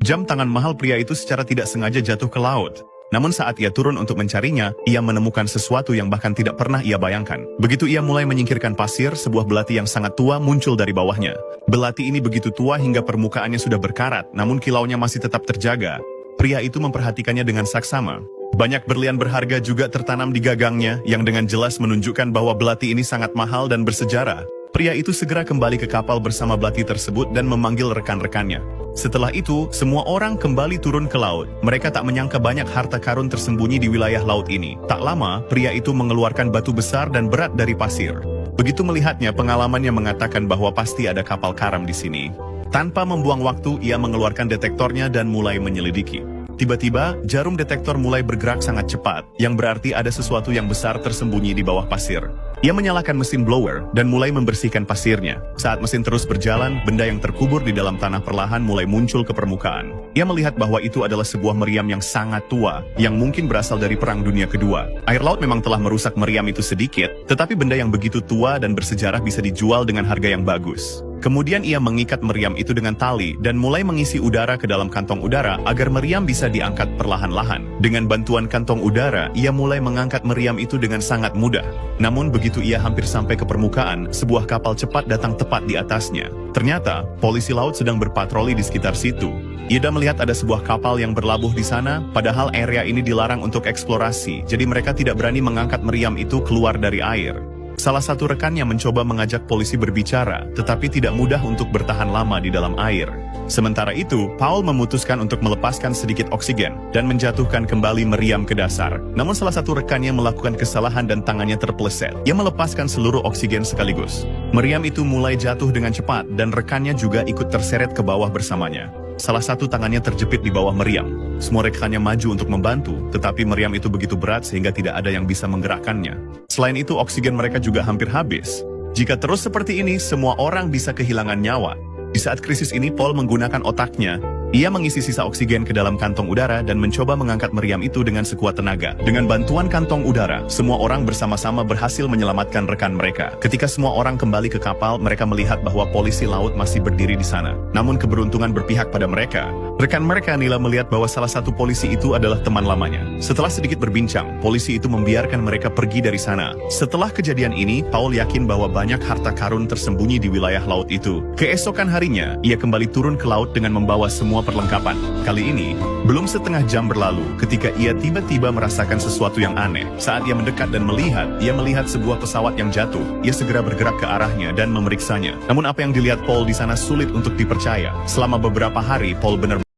Jam tangan mahal pria itu secara tidak sengaja jatuh ke laut. Namun saat ia turun untuk mencarinya, ia menemukan sesuatu yang bahkan tidak pernah ia bayangkan. Begitu ia mulai menyingkirkan pasir, sebuah belati yang sangat tua muncul dari bawahnya. Belati ini begitu tua hingga permukaannya sudah berkarat, namun kilaunya masih tetap terjaga. Pria itu memperhatikannya dengan saksama. Banyak berlian berharga juga tertanam di gagangnya, yang dengan jelas menunjukkan bahwa belati ini sangat mahal dan bersejarah. Pria itu segera kembali ke kapal bersama belati tersebut dan memanggil rekan-rekannya. Setelah itu, semua orang kembali turun ke laut. Mereka tak menyangka banyak harta karun tersembunyi di wilayah laut ini. Tak lama, pria itu mengeluarkan batu besar dan berat dari pasir. Begitu melihatnya, pengalamannya mengatakan bahwa pasti ada kapal karam di sini. Tanpa membuang waktu, ia mengeluarkan detektornya dan mulai menyelidiki. Tiba-tiba, jarum detektor mulai bergerak sangat cepat, yang berarti ada sesuatu yang besar tersembunyi di bawah pasir. Ia menyalakan mesin blower dan mulai membersihkan pasirnya. Saat mesin terus berjalan, benda yang terkubur di dalam tanah perlahan mulai muncul ke permukaan. Ia melihat bahwa itu adalah sebuah meriam yang sangat tua, yang mungkin berasal dari Perang Dunia Kedua. Air laut memang telah merusak meriam itu sedikit, tetapi benda yang begitu tua dan bersejarah bisa dijual dengan harga yang bagus. Kemudian ia mengikat meriam itu dengan tali dan mulai mengisi udara ke dalam kantong udara agar meriam bisa diangkat perlahan-lahan. Dengan bantuan kantong udara, ia mulai mengangkat meriam itu dengan sangat mudah. Namun begitu ia hampir sampai ke permukaan, sebuah kapal cepat datang tepat di atasnya. Ternyata, polisi laut sedang berpatroli di sekitar situ. Ia melihat ada sebuah kapal yang berlabuh di sana, padahal area ini dilarang untuk eksplorasi, jadi mereka tidak berani mengangkat meriam itu keluar dari air. Salah satu rekannya mencoba mengajak polisi berbicara, tetapi tidak mudah untuk bertahan lama di dalam air. Sementara itu, Paul memutuskan untuk melepaskan sedikit oksigen dan menjatuhkan kembali meriam ke dasar. Namun salah satu rekannya melakukan kesalahan dan tangannya terpeleset. Ia melepaskan seluruh oksigen sekaligus. Meriam itu mulai jatuh dengan cepat dan rekannya juga ikut terseret ke bawah bersamanya. Salah satu tangannya terjepit di bawah meriam. Semua rekannya maju untuk membantu, tetapi meriam itu begitu berat sehingga tidak ada yang bisa menggerakkannya. Selain itu, oksigen mereka juga hampir habis. Jika terus seperti ini, semua orang bisa kehilangan nyawa. Di saat krisis ini, Paul menggunakan otaknya. Ia mengisi sisa oksigen ke dalam kantong udara dan mencoba mengangkat meriam itu dengan sekuat tenaga. Dengan bantuan kantong udara, semua orang bersama-sama berhasil menyelamatkan rekan mereka. Ketika semua orang kembali ke kapal, mereka melihat bahwa polisi laut masih berdiri di sana. Namun keberuntungan berpihak pada mereka. Rekan mereka nila melihat bahwa salah satu polisi itu adalah teman lamanya. Setelah sedikit berbincang, polisi itu membiarkan mereka pergi dari sana. Setelah kejadian ini, Paul yakin bahwa banyak harta karun tersembunyi di wilayah laut itu. Keesokan harinya, ia kembali turun ke laut dengan membawa semua perlengkapan. Kali ini, belum setengah jam berlalu ketika ia tiba-tiba merasakan sesuatu yang aneh. Saat ia mendekat dan ia melihat sebuah pesawat yang jatuh. Ia segera bergerak ke arahnya dan memeriksanya. Namun apa yang dilihat Paul di sana sulit untuk dipercaya. Selama beberapa hari, Paul benar